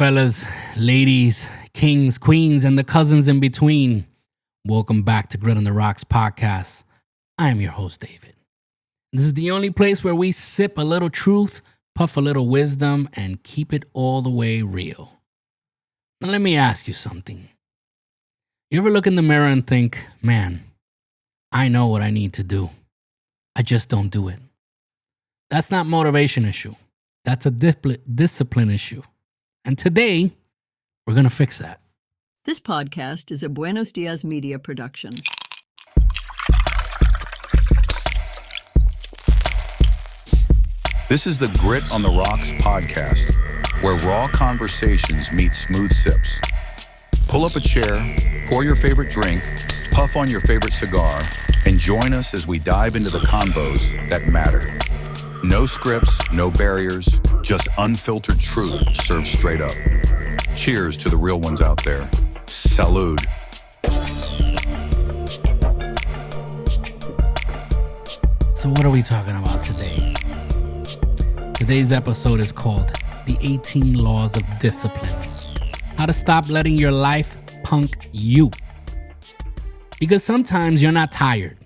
fellas, ladies, kings, queens, and the cousins in between. Welcome back to Grit on the Rocks podcast. I am your host, David. This is the only place where we sip a little truth, puff a little wisdom, and keep it all the way real. Now, let me ask you something. You ever look in the mirror and think, man, I know what I need to do. I just don't do it. That's not motivation issue. That's a discipline issue. And today, we're going to fix that. This podcast is a Buenos Diaz media production. This is the Grit on the Rocks podcast, where raw conversations meet smooth sips. Pull up a chair, pour your favorite drink, puff on your favorite cigar, and join us as we dive into the convos that matter. No scripts, no barriers, just unfiltered truth served straight up. Cheers to the real ones out there. Salud. So what are we talking about today? Today's episode is called The 18 Laws of Discipline. How to stop letting your life punk you. Because sometimes you're not tired.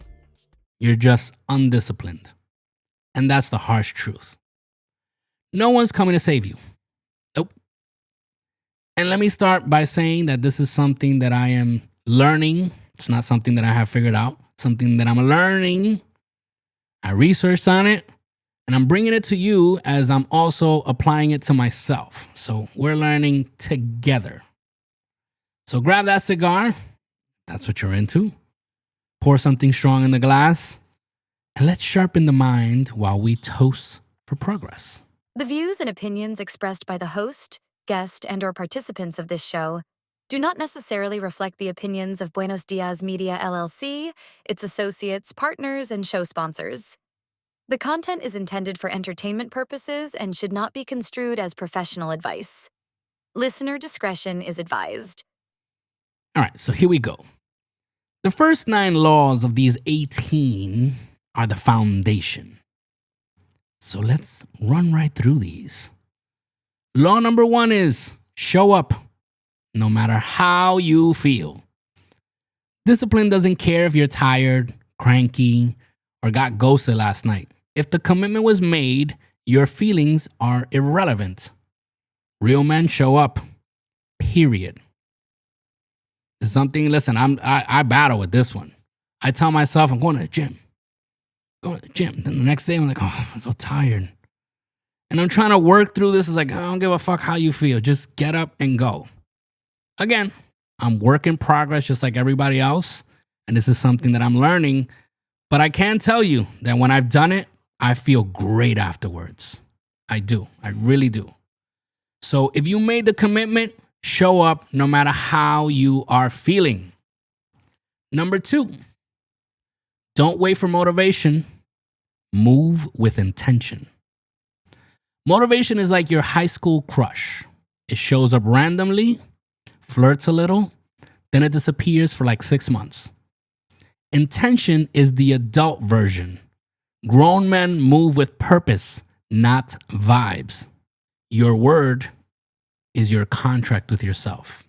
You're just undisciplined. And that's the harsh truth. No one's coming to save you. Nope. And let me start by saying that this is something that I am learning. It's not something that I have figured out. Something that I'm learning. I researched on it. And I'm bringing it to you as I'm also applying it to myself. So we're learning together. So grab that cigar. That's what you're into. Pour something strong in the glass. And let's sharpen the mind while we toast for progress. The views and opinions expressed by the host, guest, and/or participants of this show do not necessarily reflect the opinions of Buenos Diaz Media LLC, its associates, partners, and show sponsors. The content is intended for entertainment purposes and should not be construed as professional advice. Listener discretion is advised. All right, so here we go. The first 9 laws of these 18 are the foundation. So let's run right through these. Law number 1 is show up no matter how you feel. Discipline doesn't care if you're tired, cranky, or got ghosted last night. If the commitment was made, your feelings are irrelevant. Real men show up, period. It's something, listen, I battle with this one. I tell myself I'm going to the gym. Then the next day I'm like, oh, I'm so tired. And I'm trying to work through this. It's like, I don't give a fuck how you feel. Just get up and go. Again, I'm work in progress just like everybody else. And this is something that I'm learning. But I can tell you that when I've done it, I feel great afterwards. I do. I really do. So if you made the commitment, show up no matter how you are feeling. Number 2, don't wait for motivation. Move with intention. Motivation is like your high school crush. It shows up randomly, flirts a little, then it disappears for like 6 months. Intention is the adult version. Grown men move with purpose, not vibes. Your word is your contract with yourself.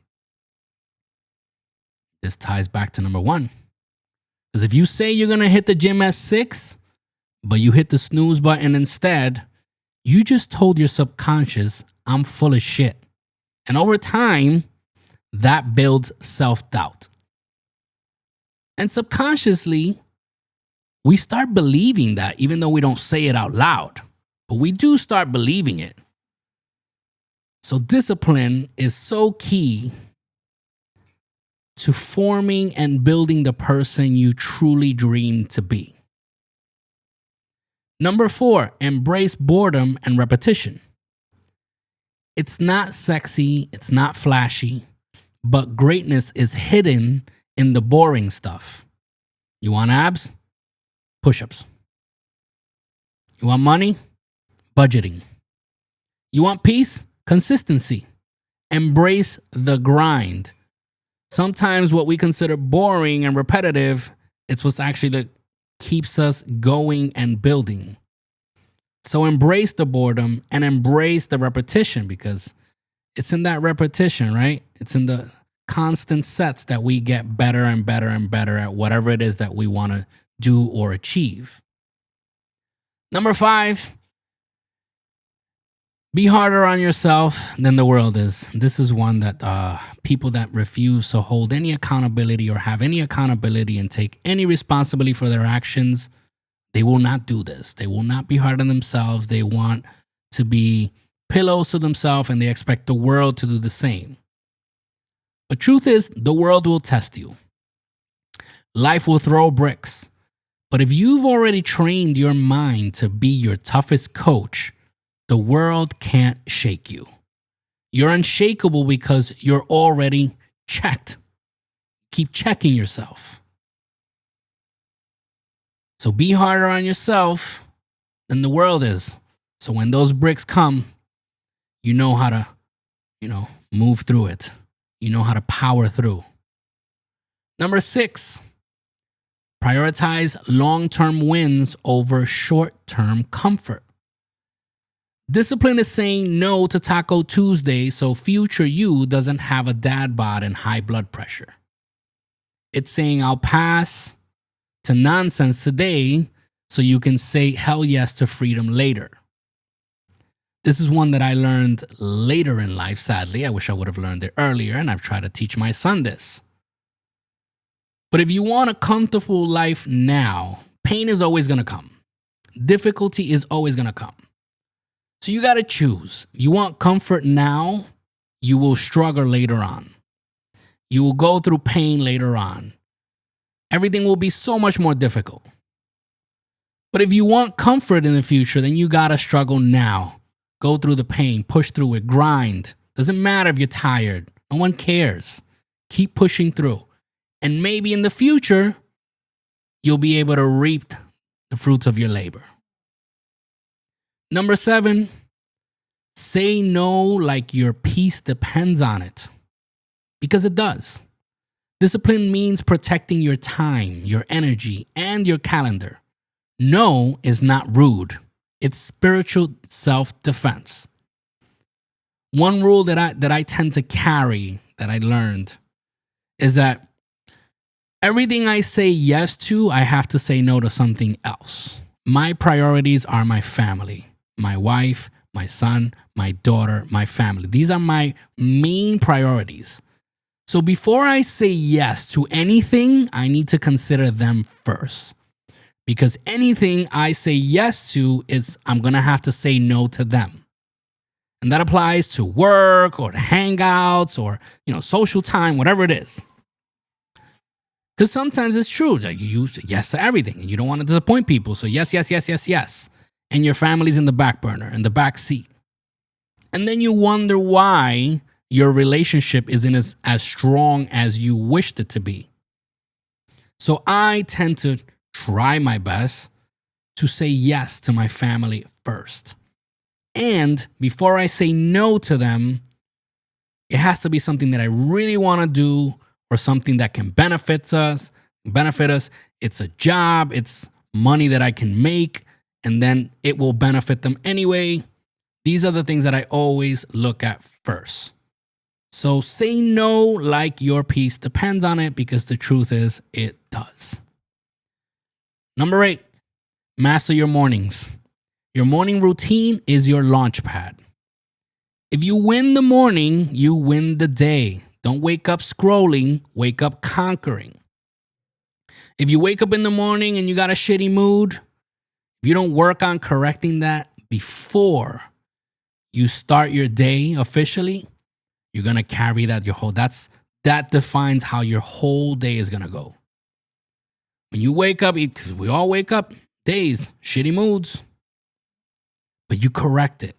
This ties back to number 1. Because if you say you're going to hit the gym at 6, but you hit the snooze button instead, you just told your subconscious, I'm full of shit. And over time, that builds self-doubt. And subconsciously, we start believing that, even though we don't say it out loud. But we do start believing it. So discipline is so key to forming and building the person you truly dream to be. Number 4, embrace boredom and repetition. It's not sexy, it's not flashy, but greatness is hidden in the boring stuff. You want abs? Push-ups. You want money? Budgeting. You want peace? Consistency. Embrace the grind. Sometimes what we consider boring and repetitive, it's what's actually keeps us going and building. So embrace the boredom and embrace the repetition, because It's in that repetition, right? It's in the constant sets that we get better and better and better at whatever it is that we want to do or achieve. Number 5, be harder on yourself than the world is. This is one that people that refuse to hold any accountability or have any accountability and take any responsibility for their actions, they will not do this. They will not be hard on themselves. They want to be pillows to themselves and they expect the world to do the same. But truth is, the world will test you. Life will throw bricks. But if you've already trained your mind to be your toughest coach, the world can't shake you. You're unshakable because you're already checked. Keep checking yourself. So be harder on yourself than the world is. So when those bricks come, you know how to, move through it. You know how to power through. Number 6, prioritize long-term wins over short-term comfort. Discipline is saying no to Taco Tuesday so future you doesn't have a dad bod and high blood pressure. It's saying I'll pass to nonsense today so you can say hell yes to freedom later. This is one that I learned later in life, sadly. I wish I would have learned it earlier, and I've tried to teach my son this. But if you want a comfortable life now, pain is always going to come. Difficulty is always going to come. So you got to choose. You want comfort now, you will struggle later on. You will go through pain later on. Everything will be so much more difficult. But if you want comfort in the future, then you got to struggle now. Go through the pain, push through it, grind. Doesn't matter if you're tired. No one cares. Keep pushing through. And maybe in the future, you'll be able to reap the fruits of your labor. Number 7, say no like your peace depends on it. Because it does. Discipline means protecting your time, your energy, and your calendar. No is not rude. It's spiritual self-defense. One rule that I tend to carry, that I learned, is that everything I say yes to, I have to say no to something else. My priorities are my family, my wife, my son, my daughter, my family. These are my main priorities. So before I say yes to anything, I need to consider them first. Because anything I say yes to is I'm going to have to say no to them. And that applies to work or to hangouts or, social time, whatever it is. Because sometimes it's true. Like you say yes to everything and you don't want to disappoint people. So yes, yes, yes, yes, yes. And your family's in the back burner, in the back seat. And then you wonder why your relationship isn't as strong as you wished it to be. So I tend to try my best to say yes to my family first. And before I say no to them, it has to be something that I really want to do or something that can benefit us. It's a job, it's money that I can make, and then it will benefit them anyway. These are the things that I always look at first. So say no like your peace depends on it, because the truth is it does. Number 8, master your mornings. Your morning routine is your launch pad. If you win the morning, you win the day. Don't wake up scrolling, wake up conquering. If you wake up in the morning and you got a shitty mood, if you don't work on correcting that before you start your day officially, you're going to carry that that defines how your whole day is going to go. When you wake up, because we all wake up, days, shitty moods, but you correct it.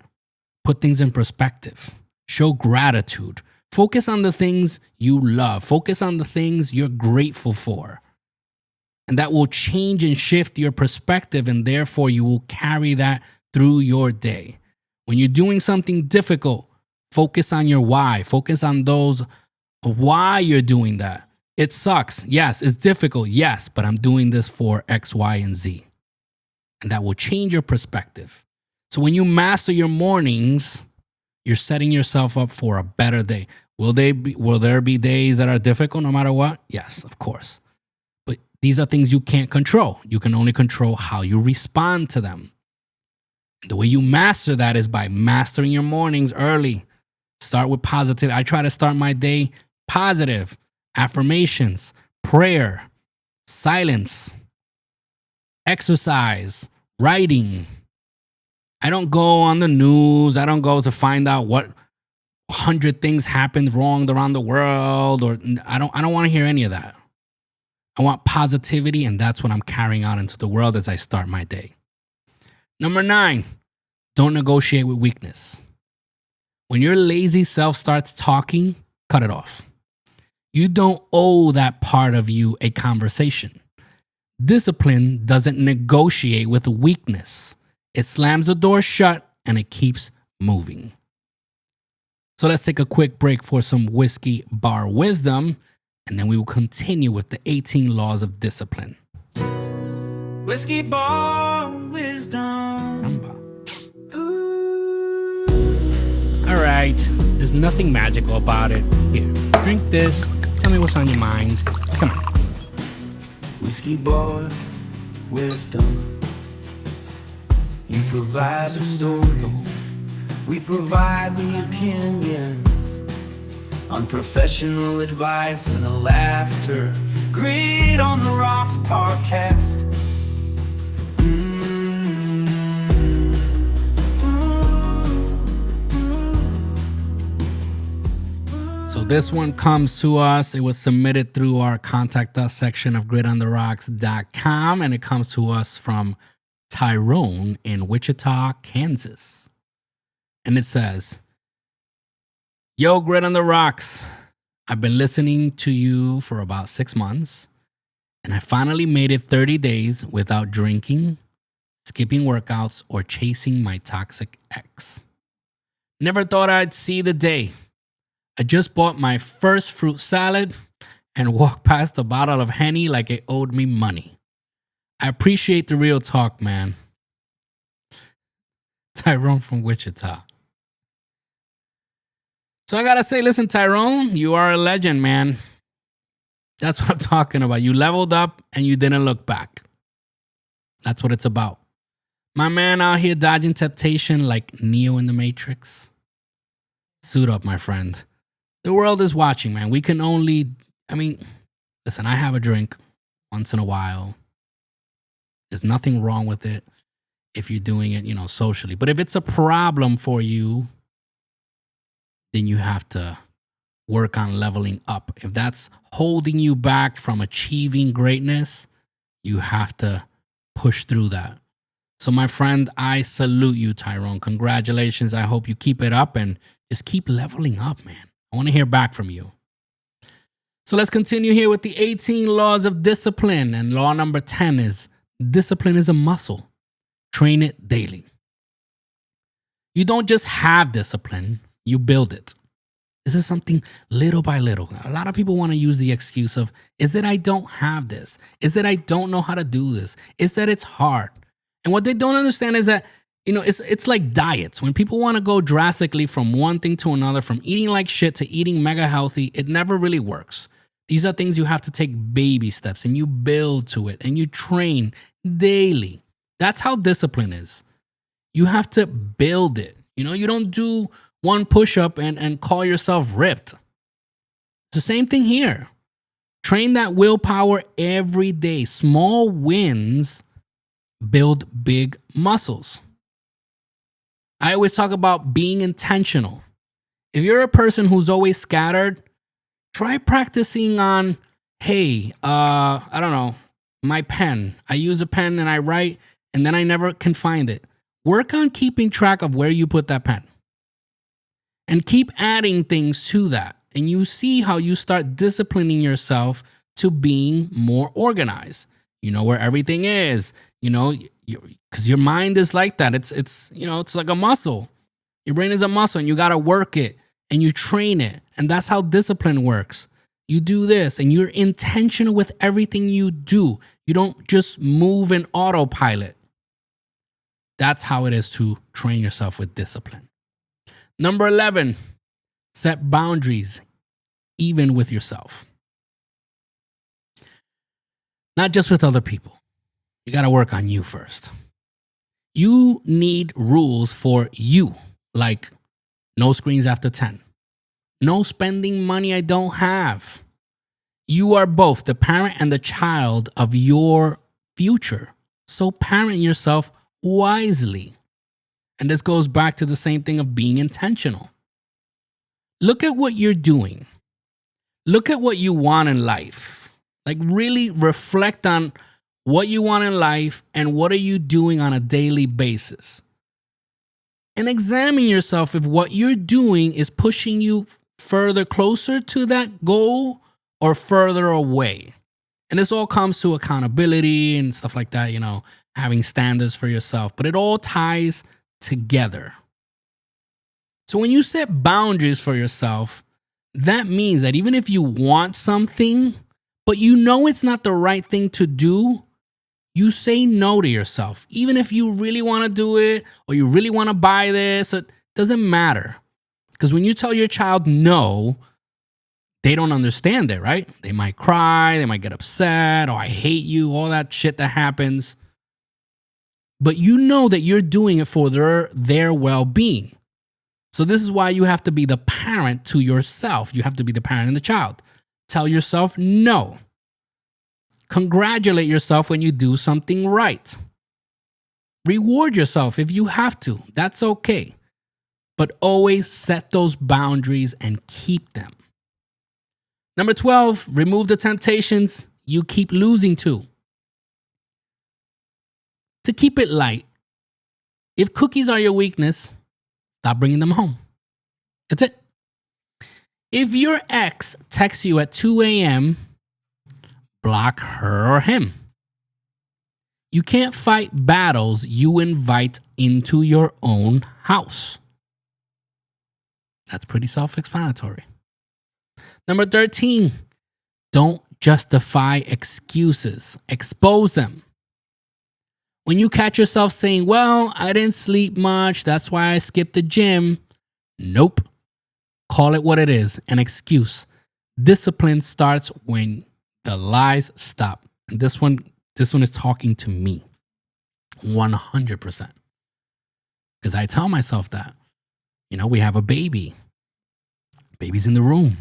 Put things in perspective. Show gratitude. Focus on the things you love. Focus on the things you're grateful for. And that will change and shift your perspective, and therefore you will carry that through your day. When you're doing something difficult, focus on your why. Focus on those why you're doing that. It sucks. Yes, it's difficult. Yes, but I'm doing this for X, Y, and Z. And that will change your perspective. So when you master your mornings, You're setting yourself up for a better day. Will there be days that are difficult no matter what? Yes, of course. But these are things you can't control. You can only control how you respond to them. The way you master that is by mastering your mornings early. Start with positive. I try to start my day positive. Affirmations, prayer, silence, exercise, writing. I don't go on the news. I don't go to find out what 100 things happened wrong around the world, or I don't want to hear any of that. I want positivity, and that's what I'm carrying out into the world as I start my day. Number 9, don't negotiate with weakness. When your lazy self starts talking, cut it off. You don't owe that part of you a conversation. Discipline doesn't negotiate with weakness. It slams the door shut and it keeps moving. So let's take a quick break for some whiskey bar wisdom, and then we will continue with the 18 laws of discipline. Whiskey bar wisdom. All right, there's nothing magical about it. Here, drink this. Tell me what's on your mind. Come on. Whiskey bar wisdom. You provide the stories, we provide the opinions, unprofessional advice and the laughter. Grit on the Rocks podcast. So this one comes to us. It was submitted through our contact us section of gritontheRocks.com, and it comes to us from Tyrone in Wichita, Kansas. And it says, Yo, Grit on the Rocks. I've been listening to you for about 6 months, and I finally made it 30 days without drinking, skipping workouts, or chasing my toxic ex. Never thought I'd see the day. I just bought my first fruit salad and walked past a bottle of Henny like it owed me money. I appreciate the real talk, man. Tyrone from Wichita. So I gotta say, listen, Tyrone, you are a legend, man. That's what I'm talking about. You leveled up and you didn't look back. That's what it's about. My man out here dodging temptation like Neo in the Matrix. Suit up, my friend. The world is watching, man. We can only, listen, I have a drink once in a while. There's nothing wrong with it if you're doing it, socially. But if it's a problem for you, then you have to work on leveling up. If that's holding you back from achieving greatness, you have to push through that. So my friend, I salute you, Tyrone. Congratulations. I hope you keep it up and just keep leveling up, man. I want to hear back from you. So let's continue here with the 18 laws of discipline. And law number 10 is discipline is a muscle. Train it daily. You don't just have discipline, you build it. This is something little by little. A lot of people want to use the excuse of, is that I don't have this? Is that I don't know how to do this? Is that it's hard? And what they don't understand is that, it's like diets. When people want to go drastically from one thing to another, from eating like shit to eating mega healthy, it never really works. These are things you have to take baby steps and you build to it and you train daily. That's how discipline is. You have to build it. You don't do one push-up and call yourself ripped. It's the same thing here. Train that willpower every day. Small wins build big muscles. I always talk about being intentional. If you're a person who's always scattered, try practicing on, hey, I don't know, my pen. I use a pen and I write, and then I never can find it. Work on keeping track of where you put that pen. And keep adding things to that. And you see how you start disciplining yourself to being more organized. You know where everything is, because your mind is like that. It's like a muscle. Your brain is a muscle and you got to work it and you train it. And that's how discipline works. You do this and you're intentional with everything you do. You don't just move in autopilot. That's how it is to train yourself with discipline. Number 11, set boundaries even with yourself. Not just with other people. You got to work on you first. You need rules for you, like no screens after 10. No spending money I don't have. You are both the parent and the child of your future. So parent yourself wisely. And this goes back to the same thing of being intentional. Look at what you're doing. Look at what you want in life. Like really reflect on what you want in life and what are you doing on a daily basis. And examine yourself if what you're doing is pushing you further closer to that goal or further away. And this all comes to accountability and stuff like that, having standards for yourself. But it all ties together. So when you set boundaries for yourself, that means that even if you want something, but you know it's not the right thing to do, you say no to yourself. Even if you really want to do it or you really want to buy this, it doesn't matter. Because when you tell your child no, they don't understand it, right? They might cry, they might get upset, I hate you, all that shit that happens. But you know that you're doing it for their well-being. So this is why you have to be the parent to yourself. You have to be the parent and the child. Tell yourself no. Congratulate yourself when you do something right. Reward yourself if you have to. That's okay. But always set those boundaries and keep them. Number 12, remove the temptations you keep losing to. To keep it light, if cookies are your weakness, stop bringing them home. That's it. If your ex texts you at 2 a.m., block her or him. You can't fight battles you invite into your own house. That's pretty self-explanatory. Number 13, don't justify excuses. Expose them. When you catch yourself saying, well, I didn't sleep much, that's why I skipped the gym. Nope. Call it what it is, an excuse. Discipline starts when the lies stop. And this one is talking to me 100%. Because I tell myself that, we have a baby. Baby's in the room.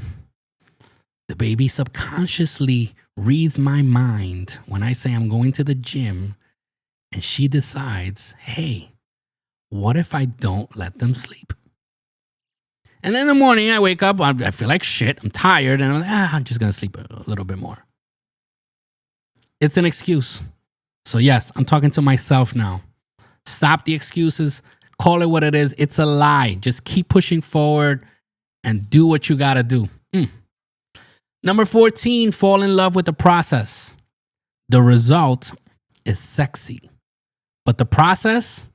The baby subconsciously reads my mind when I say I'm going to the gym and she decides, hey, what if I don't let them sleep? And then in the morning I wake up, I feel like shit, I'm tired, and I'm like, I'm just going to sleep a little bit more. It's an excuse. So yes, I'm talking to myself now. Stop the excuses. Call it what it is. It's a lie. Just keep pushing forward and do what you got to do. Number 14, fall in love with the process. The result is sexy. But the process,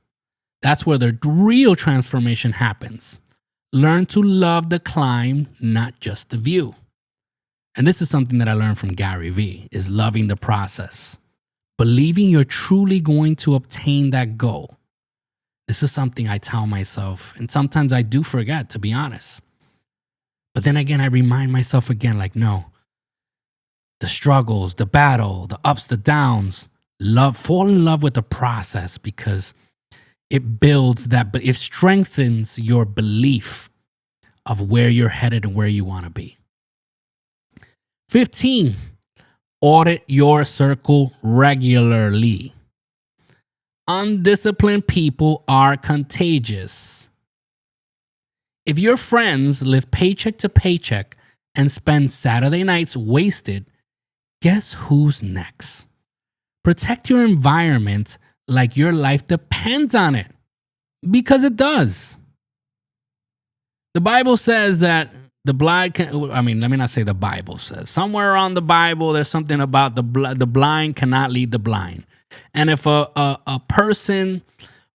that's where the real transformation happens. Learn to love the climb, not just the view. And this is something that I learned from Gary Vee, is loving the process. Believing you're truly going to obtain that goal. This is something I tell myself, and sometimes I do forget, to be honest. But then again, I remind myself again, no. The struggles, the battle, the ups, the downs, fall in love with the process because it builds that, but it strengthens your belief of where you're headed and where you want to be. 15, audit your circle regularly. Undisciplined people are contagious. If your friends live paycheck to paycheck and spend Saturday nights wasted, guess who's next? Protect your environment like your life depends on it, because it does. The Bible says that the blind let me not say the Bible says. Somewhere around the Bible, there's something about the blind cannot lead the blind. And if a person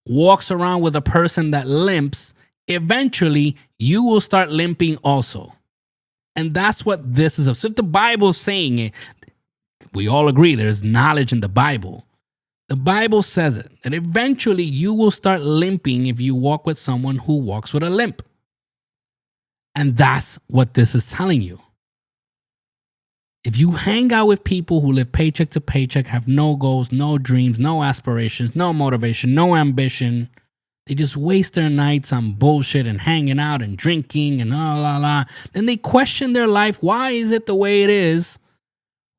walks around with a person that limps, eventually you will start limping also. And that's what this is. So if the Bible's saying it, we all agree there's knowledge in the Bible. The Bible says it, that eventually you will start limping if you walk with someone who walks with a limp. And that's what this is telling you. If you hang out with people who live paycheck to paycheck, have no goals, no dreams, no aspirations, no motivation, no ambition, they just waste their nights on bullshit and hanging out and drinking and then they question their life. Why is it the way it is?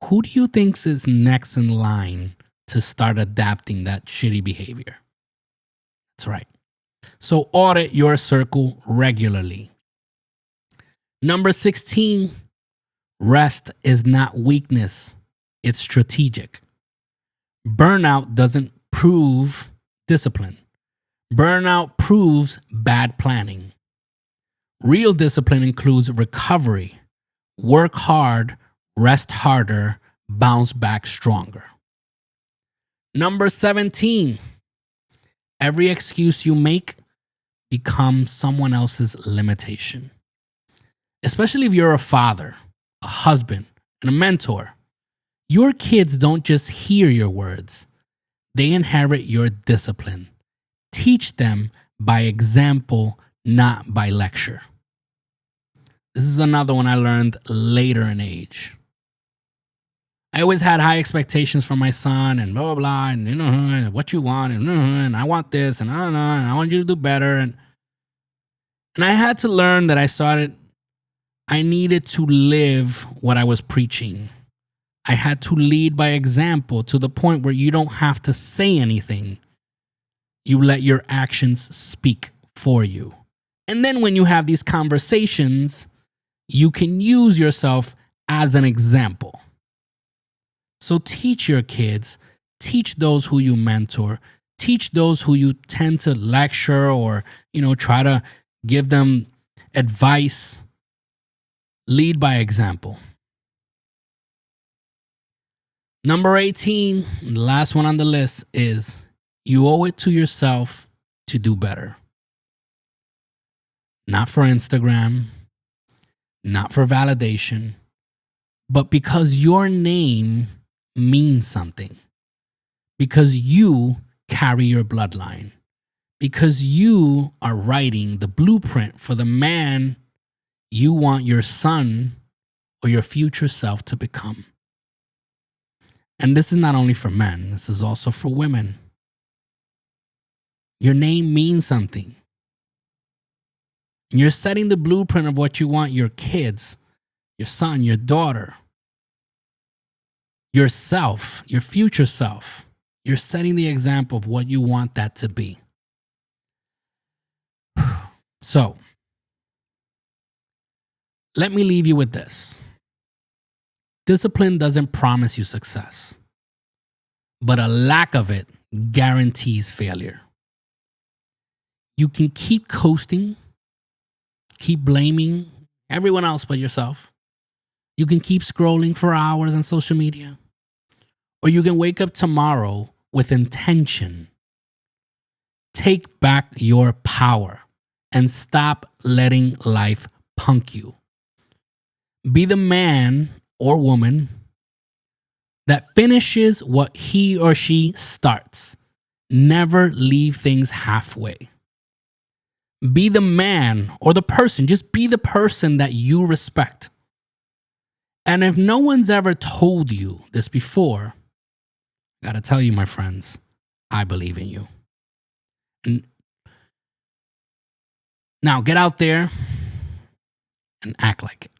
Who do you think is next in line to start adapting that shitty behavior? That's right. So audit your circle regularly. Number 16, rest is not weakness. It's strategic. Burnout doesn't prove discipline. Burnout proves bad planning. Real discipline includes recovery. Work hard, rest harder, bounce back stronger. Number 17, every excuse you make becomes someone else's limitation. Especially if you're a father, a husband, and a mentor. Your kids don't just hear your words, they inherit your discipline. Teach them by example, not by lecture. This is another one I learned later in age. I always had high expectations for my son and blah, blah, blah, and and what you want, and I want this, and I want you to do better. And I had to learn that I needed to live what I was preaching. I had to lead by example to the point where you don't have to say anything. You let your actions speak for you. And then when you have these conversations, you can use yourself as an example. So teach your kids, teach those who you mentor, teach those who you tend to lecture or, try to give them advice. Lead by example. Number 18, the last one on the list is you owe it to yourself to do better. Not for Instagram, not for validation, but because your name means something. Because you carry your bloodline. Because you are writing the blueprint for the man you want your son or your future self to become. And this is not only for men, this is also for women. Your name means something. And you're setting the blueprint of what you want your kids, your son, your daughter, yourself, your future self. You're setting the example of what you want that to be. So, let me leave you with this. Discipline doesn't promise you success, but a lack of it guarantees failure. You can keep coasting, keep blaming everyone else but yourself. You can keep scrolling for hours on social media, or you can wake up tomorrow with intention. Take back your power and stop letting life punk you. Be the man or woman that finishes what he or she starts. Never leave things halfway. Be the man or the person, just be the person that you respect. And if no one's ever told you this before, I gotta tell you, my friends, I believe in you. And now get out there and act like it.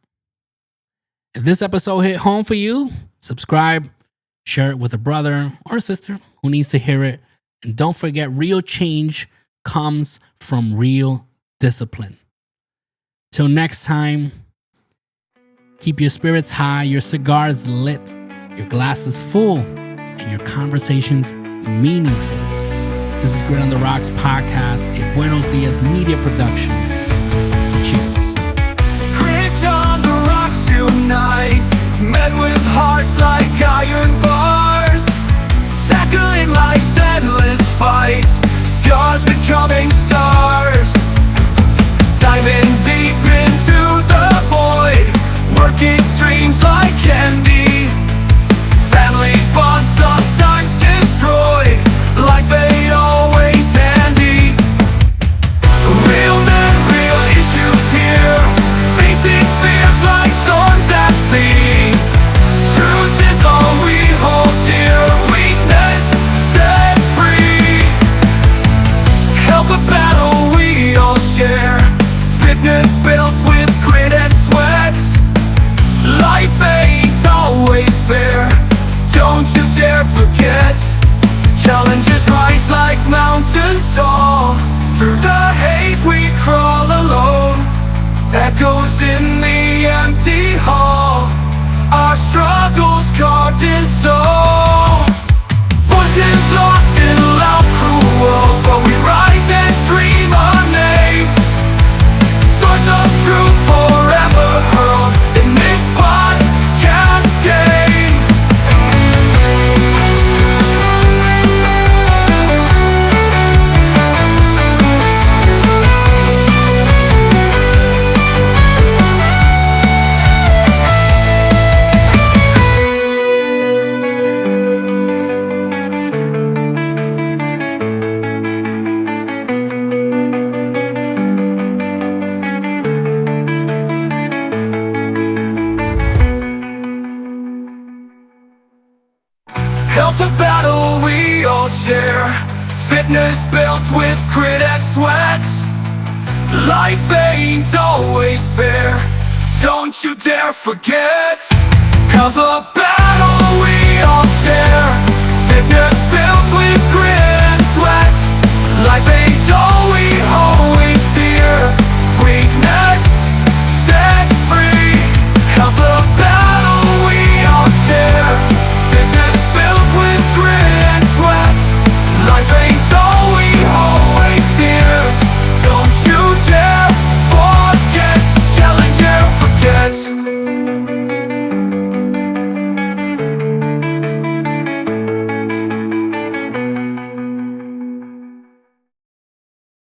If this episode hit home for you, subscribe, share it with a brother or a sister who needs to hear it. And don't forget, real change comes from real discipline. Till next time, keep your spirits high, your cigars lit, your glasses full, and your conversations meaningful. This is Grit on the Rocks podcast, a Buenos Diaz media production. Cheers. Grit on the rocks tonight, met with hearts like iron bars, tackling life's endless fights, scars becoming stars, diving deep into the void, working streams like candy, family bonds sometimes destroyed, like fate always handy. Real men, the empty hall, our struggles carved in stone. Voices lost in a loud, cruel world, but we rise and scream our names. Swords of truth forever hurled in this podcast game. Health's a battle we all share, fitness built with grit and sweat. Life ain't always fair, don't you dare forget how the